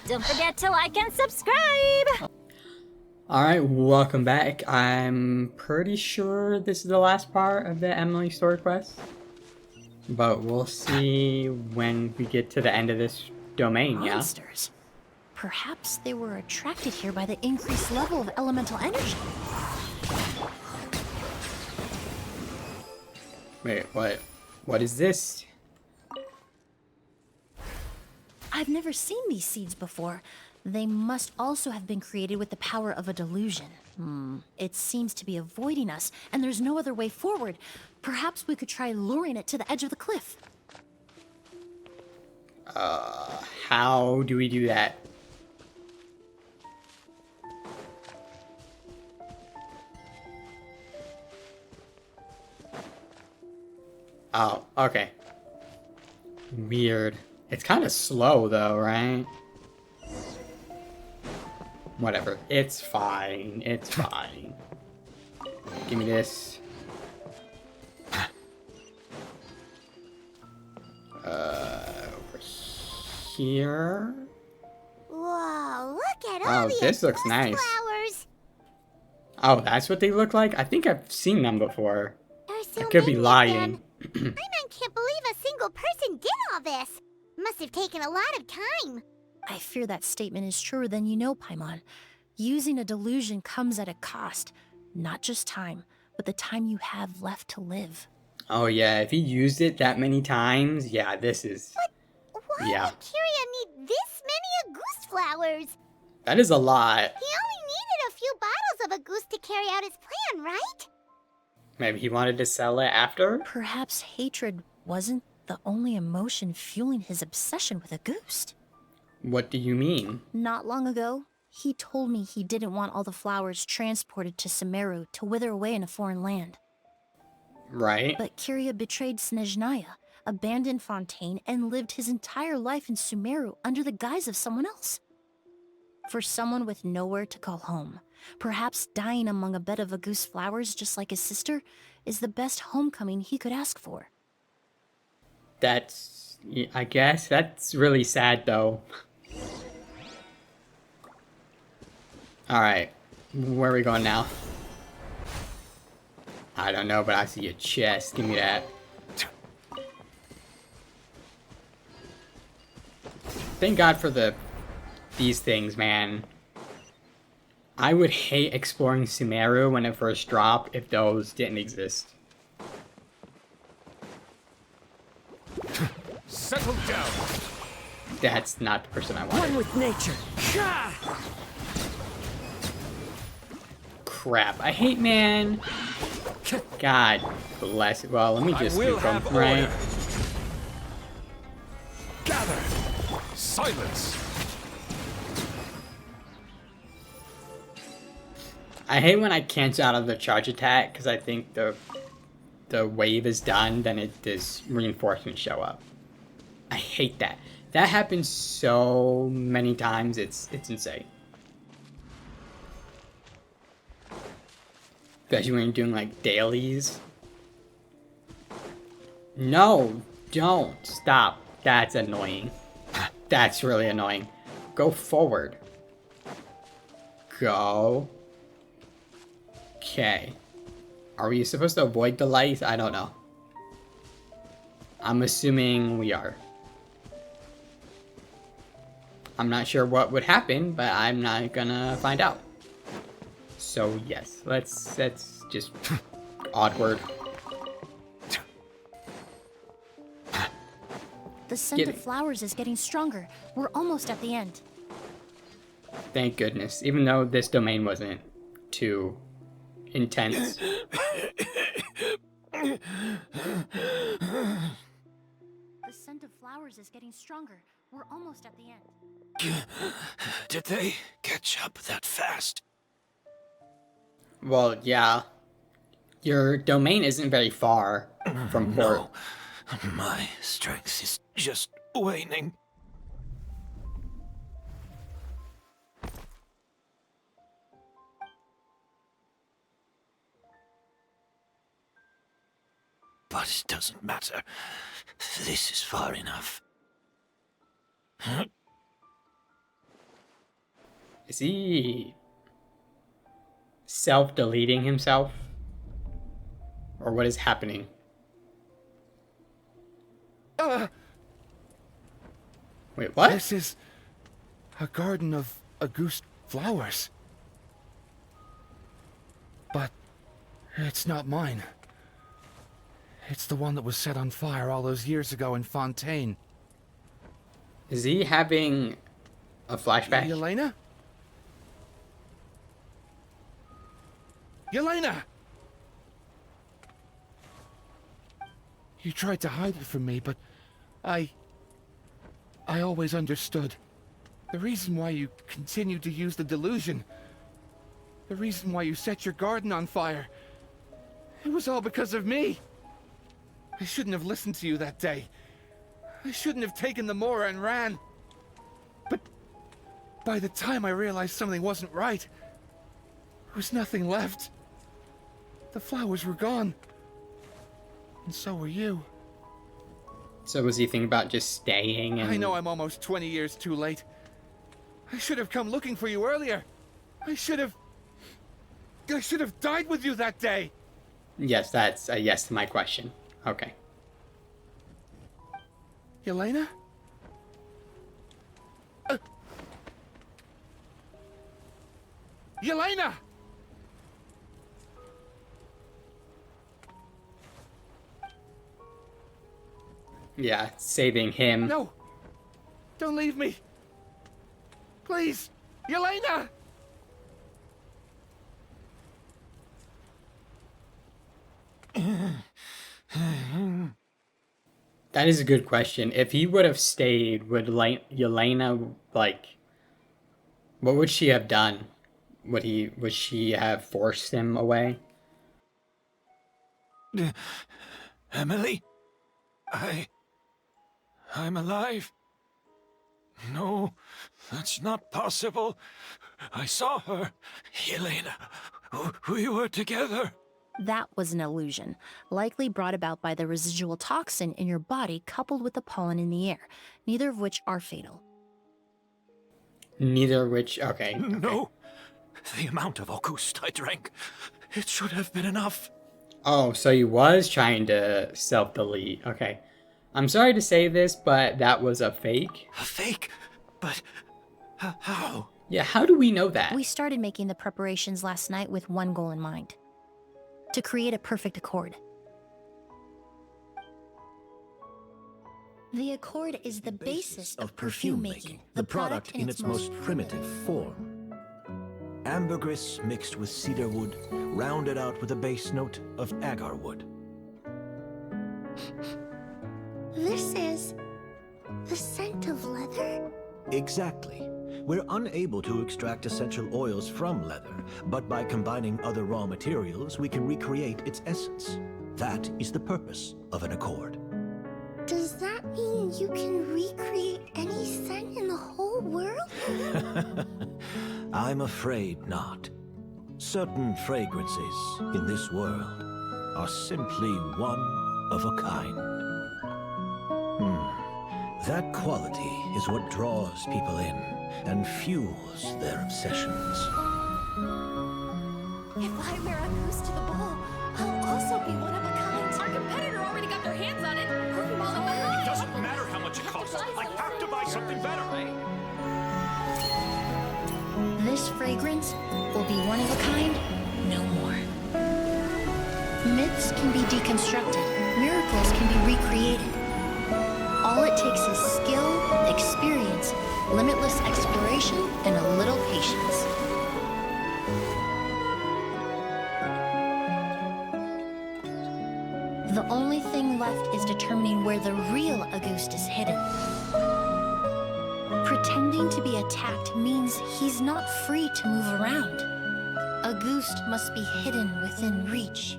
Don't forget to like and subscribe! Alright, welcome back. I'm pretty sure this is the last part of the Emily story quest. But we'll see when we get to the end of this domain, yeah? Monsters? Perhaps they were attracted here by the increased level of elemental energy. Wait, what? What is this? I've never seen these seeds before. They must also have been created with the power of a delusion. It seems to be avoiding us, and there's no other way forward. Perhaps we could try luring it to the edge of the cliff. How do we do that? Oh, okay. Weird. It's kind of slow though, right? Whatever. It's fine. It's fine. Give me this. Over here. Whoa, look at all the This looks nice. flowers. Oh, that's what they look like? I think I've seen them before. There's so I could be many of lying. them. Paimon can't believe a single person did all this. Must have taken a lot of time. I fear that statement is truer than you know, Paimon. Using a delusion comes at a cost. Not just time, but the time you have left to live. Oh yeah, if he used it that many times, yeah, this is... Why Yeah. did Kiria need this many Auguste flowers? That is a lot. He only needed a few bottles of Auguste to carry out his plan, right? Maybe he wanted to sell it after? Perhaps hatred wasn't the only emotion fueling his obsession with Auguste. What do you mean? Not long ago, he told me he didn't want all the flowers transported to Sumeru to wither away in a foreign land. Right? But Kiria betrayed Snezhnaya, abandoned Fontaine, and lived his entire life in Sumeru under the guise of someone else. For someone with nowhere to call home, perhaps dying among a bed of Auguste flowers just like his sister is the best homecoming he could ask for. That's... I guess that's really sad though. Alright, where are we going now? I don't know, but I see a chest. Give me that. Thank God for these things, man. I would hate exploring Sumeru when it first dropped if those didn't exist. Settle down. That's not the person I wanted. One with nature. Crap. I hate man. God bless it. Well, let me just will nuke him, have right? order. Gather. Silence. I hate when I cancel out of the charge attack because I think the wave is done, then this reinforcements show up. I hate that. That happens so many times, it's insane. Especially when you're doing like dailies. No, don't stop. That's annoying. That's really annoying. Go forward. Go. Okay. Are we supposed to avoid the light? I don't know. I'm assuming we are. I'm not sure what would happen, but I'm not gonna find out. So yes, let's just odd word. The scent of flowers is getting stronger. We're almost at the end. Thank goodness. Even though this domain wasn't too intense. The scent of flowers is getting stronger. We're almost at the end. Did they catch up that fast? Well, yeah. Your domain isn't very far from port. No, my strength is just waning. But it doesn't matter. This is far enough. Is he self-deleting himself? Or what is happening? Wait, what? This is a garden of Auguste flowers. But it's not mine. It's the one that was set on fire all those years ago in Fontaine. Is he having a flashback? Yelena? Yelena! You tried to hide it from me, but I always understood. The reason why you continued to use the delusion, the reason why you set your garden on fire, it was all because of me. I shouldn't have listened to you that day. I shouldn't have taken the Mora and ran. But by the time I realized something wasn't right, there was nothing left. The flowers were gone. And so were you. So was he thinking about just staying and... I know I'm almost 20 years too late. I should have come looking for you earlier. I should have died with you that day. Yes, that's a yes to my question. Okay. Yelena? Yelena! Yeah, saving him. No! Don't leave me! Please! Yelena! That is a good question. If he would have stayed, would Yelena, like... What would she have done? Would she have forced him away? Emilie? I'm alive. No, that's not possible. I saw her. Yelena, we were together. That was an illusion, likely brought about by the residual toxin in your body coupled with the pollen in the air, neither of which are fatal. Neither of which... Okay. No. The amount of Auguste I drank, it should have been enough. Oh, so he was trying to self-delete. Okay. I'm sorry to say this, but that was a fake. A fake? But how? Yeah, how do we know that? We started making the preparations last night with one goal in mind. To create a perfect accord. The accord is the basis of perfume making, the product in its most primitive form. Ambergris mixed with cedarwood, rounded out with a base note of agarwood. This is the scent of leather? Exactly. We're unable to extract essential oils from leather, but by combining other raw materials, we can recreate its essence. That is the purpose of an accord. Does that mean you can recreate any scent in the whole world? I'm afraid not. Certain fragrances in this world are simply one of a kind. That quality is what draws people in and fuels their obsessions. If I wear a goose to the ball, I'll also be one of a kind. Our competitor already got their hands on it. It doesn't matter how much it costs. I have to buy something better. This fragrance will be one of a kind, no more. Myths can be deconstructed, miracles can be recreated. All it takes is skill, experience, limitless exploration, and a little patience. The only thing left is determining where the real Auguste is hidden. Pretending to be attacked means he's not free to move around. Auguste must be hidden within reach.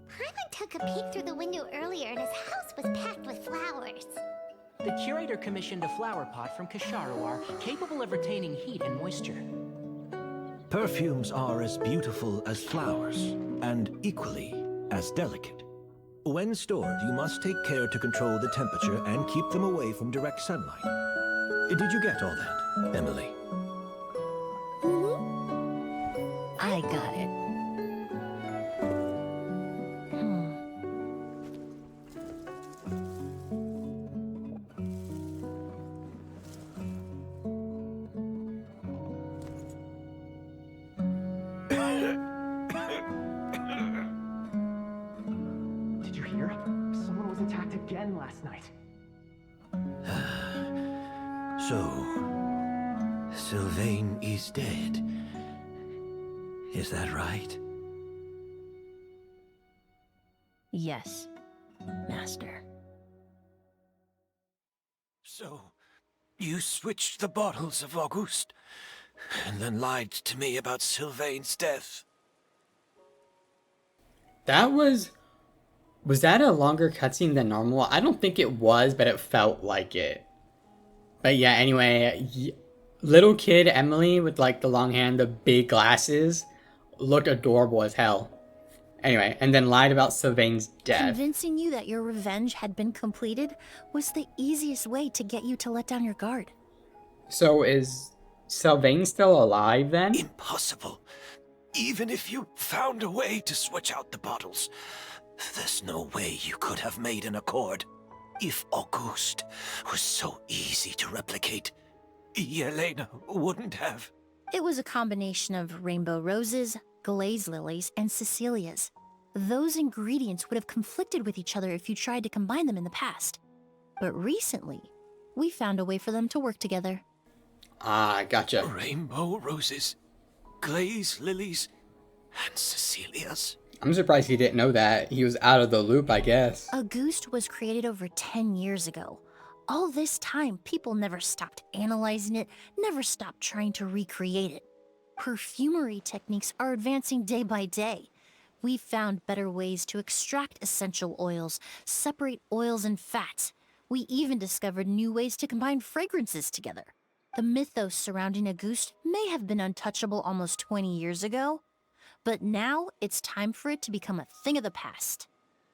Paimon took a peek through the window earlier and his house was packed with flowers. The curator commissioned a flower pot from Kasharawar, capable of retaining heat and moisture. Perfumes are as beautiful as flowers, and equally as delicate. When stored, you must take care to control the temperature and keep them away from direct sunlight. Did you get all that, Emilie? last night. So, Sylvain is dead. Is that right? Yes, Master. So, you switched the bottles of Auguste, and then lied to me about Sylvain's death. That was that a longer cutscene than normal? I don't think it was, but it felt like it. But yeah, anyway, little kid Emily with like the long hair and the big glasses looked adorable as hell. Anyway, and then lied about Sylvain's death. Convincing you that your revenge had been completed was the easiest way to get you to let down your guard. So is Sylvain still alive then? Impossible. Even if you found a way to switch out the bottles, there's no way you could have made an accord. If Auguste was so easy to replicate, Yelena wouldn't have. It was a combination of rainbow roses, glaze lilies, and Cecilias. Those ingredients would have conflicted with each other if you tried to combine them in the past. But recently, we found a way for them to work together. Ah, gotcha. Rainbow roses, glaze lilies, and Cecilias. I'm surprised he didn't know that. He was out of the loop, I guess. Auguste was created over 10 years ago. All this time, people never stopped analyzing it, never stopped trying to recreate it. Perfumery techniques are advancing day by day. We've found better ways to extract essential oils, separate oils and fats. We even discovered new ways to combine fragrances together. The mythos surrounding Auguste may have been untouchable almost 20 years ago, but now it's time for it to become a thing of the past.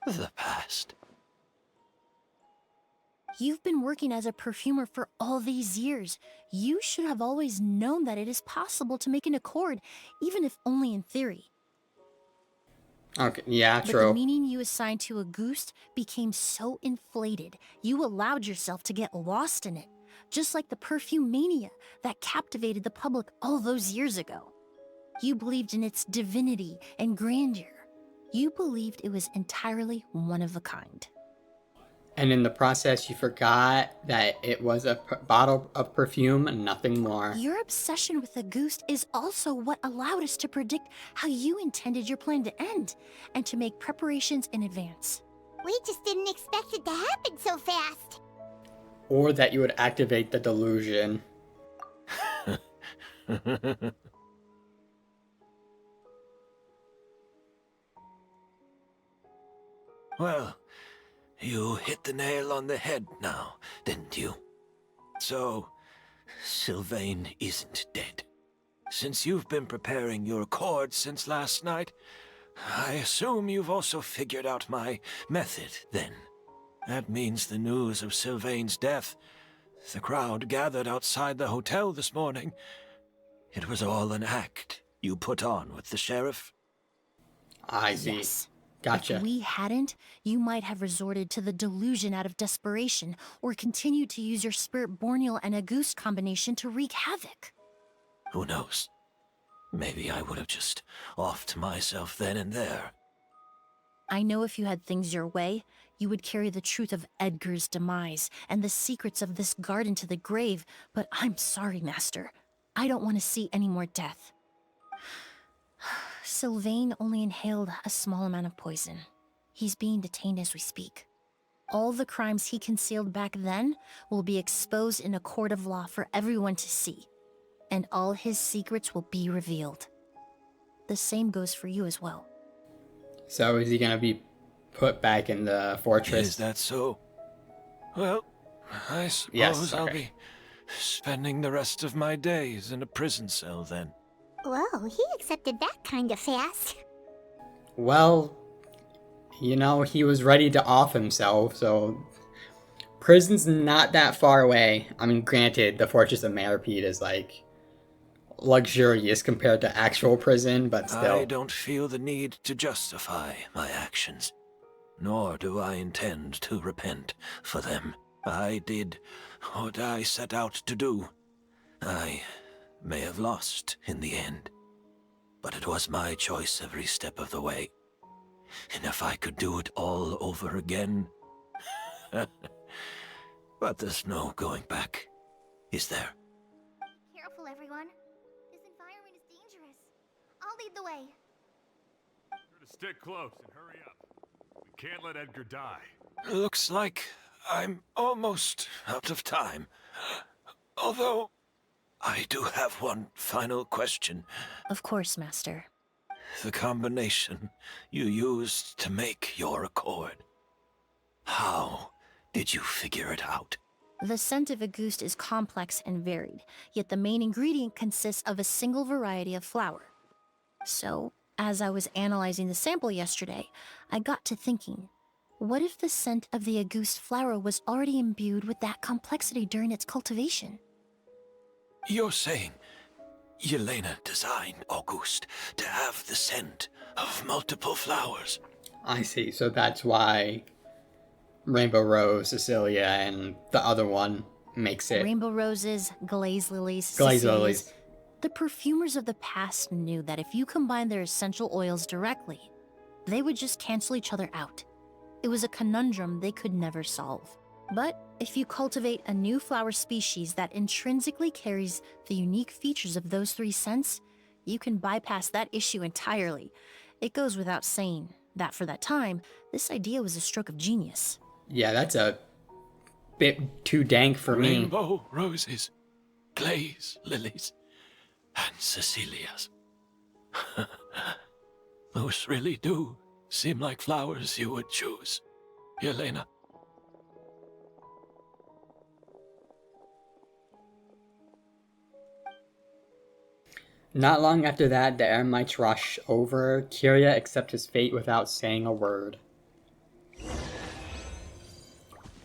The past? You've been working as a perfumer for all these years. You should have always known that it is possible to make an accord, even if only in theory. Okay, yeah, But the true. meaning you assigned to Auguste became so inflated, you allowed yourself to get lost in it, just like the perfume mania that captivated the public all those years ago. You believed in its divinity and grandeur. You believed it was entirely one of a kind. And in the process, you forgot that it was a bottle of perfume and nothing more. Your obsession with Auguste is also what allowed us to predict how you intended your plan to end, and to make preparations in advance. We just didn't expect it to happen so fast. Or that you would activate the delusion. Well, you hit the nail on the head now, didn't you? So, Sylvain isn't dead. Since you've been preparing your accord since last night, I assume you've also figured out my method, then. That means the news of Sylvain's death, the crowd gathered outside the hotel this morning, it was all an act you put on with the sheriff? I see. Yes. Gotcha. If we hadn't, you might have resorted to the delusion out of desperation, or continued to use your Spirit Borneal and Auguste combination to wreak havoc. Who knows? Maybe I would have just offed myself then and there. I know if you had things your way, you would carry the truth of Edgar's demise and the secrets of this garden to the grave, but I'm sorry, Master. I don't want to see any more death. Sylvain only inhaled a small amount of poison. He's being detained as we speak. All the crimes he concealed back then will be exposed in a court of law for everyone to see, and all his secrets will be revealed. The same goes for you as well. So is he gonna be put back in the fortress? Is that so? Well, I suppose Yes, I'll okay. be spending the rest of my days in a prison cell then. Whoa, he accepted that kind of fast. Well, you know, he was ready to off himself, so prison's not that far away. I mean, granted, the Fortress of Maripede is like luxurious compared to actual prison, but still. I don't feel the need to justify my actions, nor do I intend to repent for them. I did what I set out to do. I may have lost in the end, but it was my choice every step of the way. And if I could do it all over again, But there's no going back, is there? Careful, everyone. This environment is dangerous. I'll lead the way. Sure to stick close and hurry up. We can't let Edgar die. Looks like I'm almost out of time. Although, I do have one final question. Of course, Master. The combination you used to make your accord. How did you figure it out? The scent of Auguste is complex and varied, yet the main ingredient consists of a single variety of flower. So, as I was analyzing the sample yesterday, I got to thinking, what if the scent of the Auguste flower was already imbued with that complexity during its cultivation? You're saying Yelena designed Auguste to have the scent of multiple flowers. I see. So that's why Rainbow Rose, Cecilia, and the other one makes it. Rainbow roses, glaze lilies, Glaze Cecilias. lilies. The perfumers of the past knew that if you combine their essential oils directly, they would just cancel each other out. It was a conundrum they could never solve. But if you cultivate a new flower species that intrinsically carries the unique features of those three scents, you can bypass that issue entirely. It goes without saying that for that time, this idea was a stroke of genius. Yeah, that's a bit too dank for me. Rainbow roses, glaze lilies, and Cecilias. Those really do seem like flowers you would choose, Yelena. Not long after that, the Eremites rush over. Kiria accepts his fate without saying a word.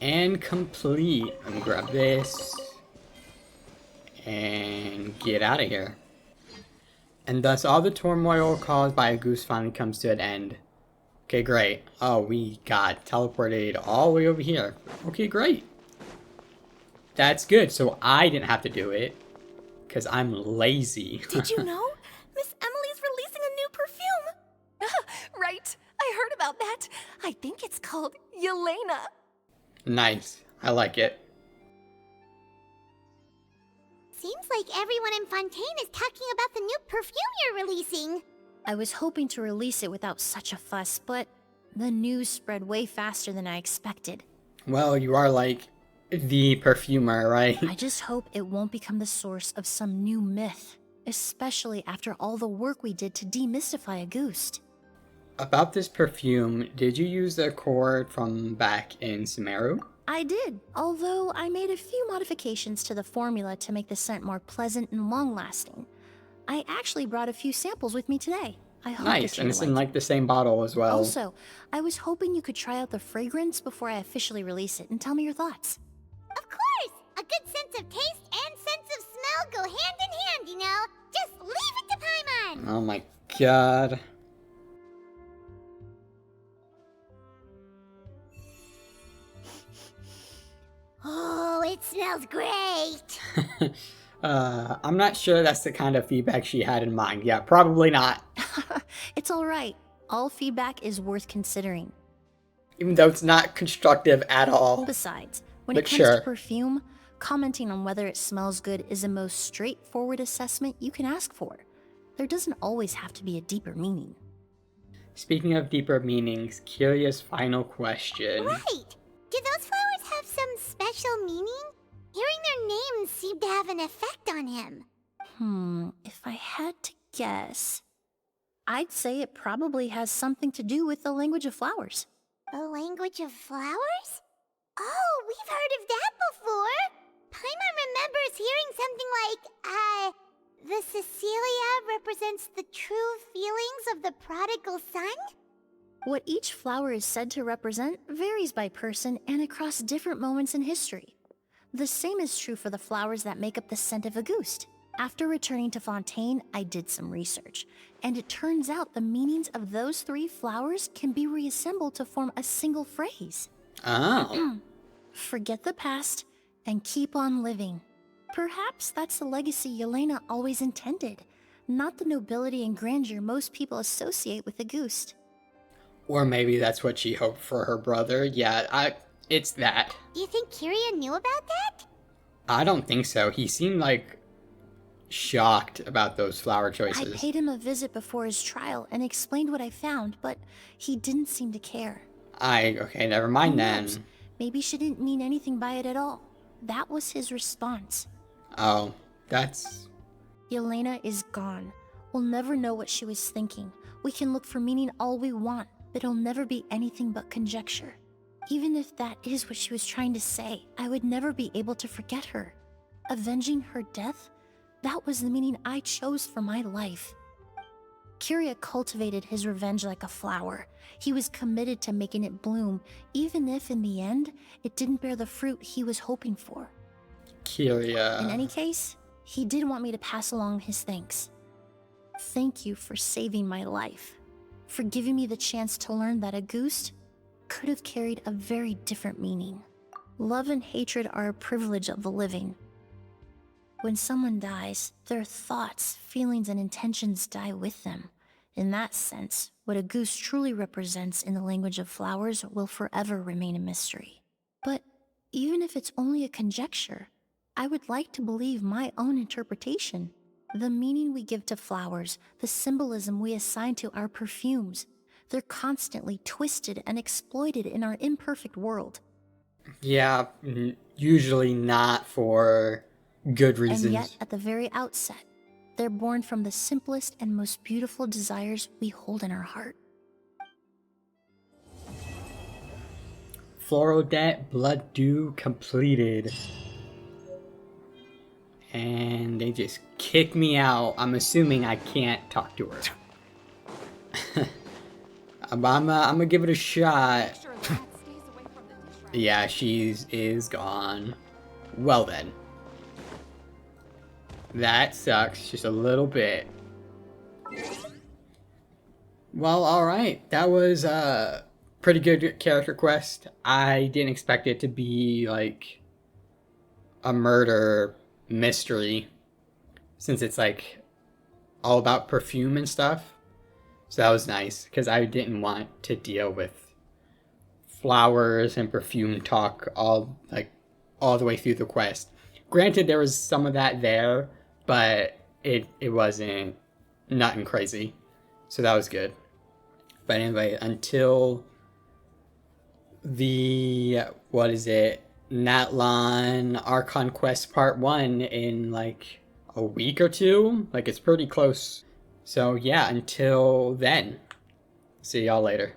And complete. Let me grab this. And get out of here. And thus all the turmoil caused by Auguste finally comes to an end. Okay, great. Oh, we got teleported all the way over here. Okay, great. That's good. So I didn't have to do it. Because I'm lazy. Did you know? Miss Emilie's releasing a new perfume. Right. I heard about that. I think it's called Yelena. Nice. I like it. Seems like everyone in Fontaine is talking about the new perfume you're releasing. I was hoping to release it without such a fuss, but the news spread way faster than I expected. Well, you are like the perfumer, right? I just hope it won't become the source of some new myth, especially after all the work we did to demystify Auguste. About this perfume, did you use the accord from back in Sumeru? I did, although I made a few modifications to the formula to make the scent more pleasant and long-lasting. I actually brought a few samples with me today. I hope Nice, that and you it's in like the same bottle as well. Also, I was hoping you could try out the fragrance before I officially release it and tell me your thoughts. Of course! A good sense of taste and sense of smell go hand in hand, you know? Just leave it to Paimon! Oh my god. Oh, it smells great! I'm not sure that's the kind of feedback she had in mind. Yeah, probably not. It's alright. All feedback is worth considering. Even though it's not constructive at all. Besides, when But it comes sure. to perfume, commenting on whether it smells good is the most straightforward assessment you can ask for. There doesn't always have to be a deeper meaning. Speaking of deeper meanings, Kiria's final question. Right! Do those flowers have some special meaning? Hearing their names seemed to have an effect on him. If I had to guess, I'd say it probably has something to do with the language of flowers. The language of flowers? Oh, we've heard of that before! Paimon remembers hearing something like, the Cecilia represents the true feelings of the prodigal son? What each flower is said to represent varies by person and across different moments in history. The same is true for the flowers that make up the scent of Auguste. After returning to Fontaine, I did some research, and it turns out the meanings of those three flowers can be reassembled to form a single phrase. Oh. Forget the past and keep on living. Perhaps that's the legacy Yelena always intended, not the nobility and grandeur most people associate with Auguste. Or maybe that's what she hoped for her brother. Yeah, It's that. You think Kiria knew about that? I don't think so. He seemed like shocked about those flower I choices. paid him a visit before his trial and explained what I found, but he didn't seem to care. Okay, never mind Who then. knows? Maybe she didn't mean anything by it at all. That was his response. Oh, that's... Yelena is gone. We'll never know what she was thinking. We can look for meaning all we want, but it'll never be anything but conjecture. Even if that is what she was trying to say, I would never be able to forget her. Avenging her death? That was the meaning I chose for my life. Kiria cultivated his revenge like a flower. He was committed to making it bloom, even if in the end, it didn't bear the fruit he was hoping for. Kiria. In any case, he did want me to pass along his thanks. Thank you for saving my life, for giving me the chance to learn that a goose could have carried a very different meaning. Love and hatred are a privilege of the living. When someone dies, their thoughts, feelings, and intentions die with them. In that sense, what a goose truly represents in the language of flowers will forever remain a mystery. But even if it's only a conjecture, I would like to believe my own interpretation. The meaning we give to flowers, the symbolism we assign to our perfumes, they're constantly twisted and exploited in our imperfect world. Yeah, usually not for good reasons. And yet, at the very outset, they're born from the simplest and most beautiful desires we hold in our heart. Floral Debt Blood Due completed. And they just kick me out. I'm assuming I can't talk to her. I'm gonna give it a shot. Yeah, she is gone. Well then. That sucks just a little bit. Well, alright. That was a pretty good character quest. I didn't expect it to be like a murder mystery, since it's like all about perfume and stuff. So that was nice, because I didn't want to deal with flowers and perfume talk all the way through the quest. Granted, there was some of that there, but it wasn't nothing crazy. So that was good. But anyway, until the, what is it, Natlon Archon Quest Part 1 in like a week or two. Like, it's pretty close. So yeah, until then, see y'all later.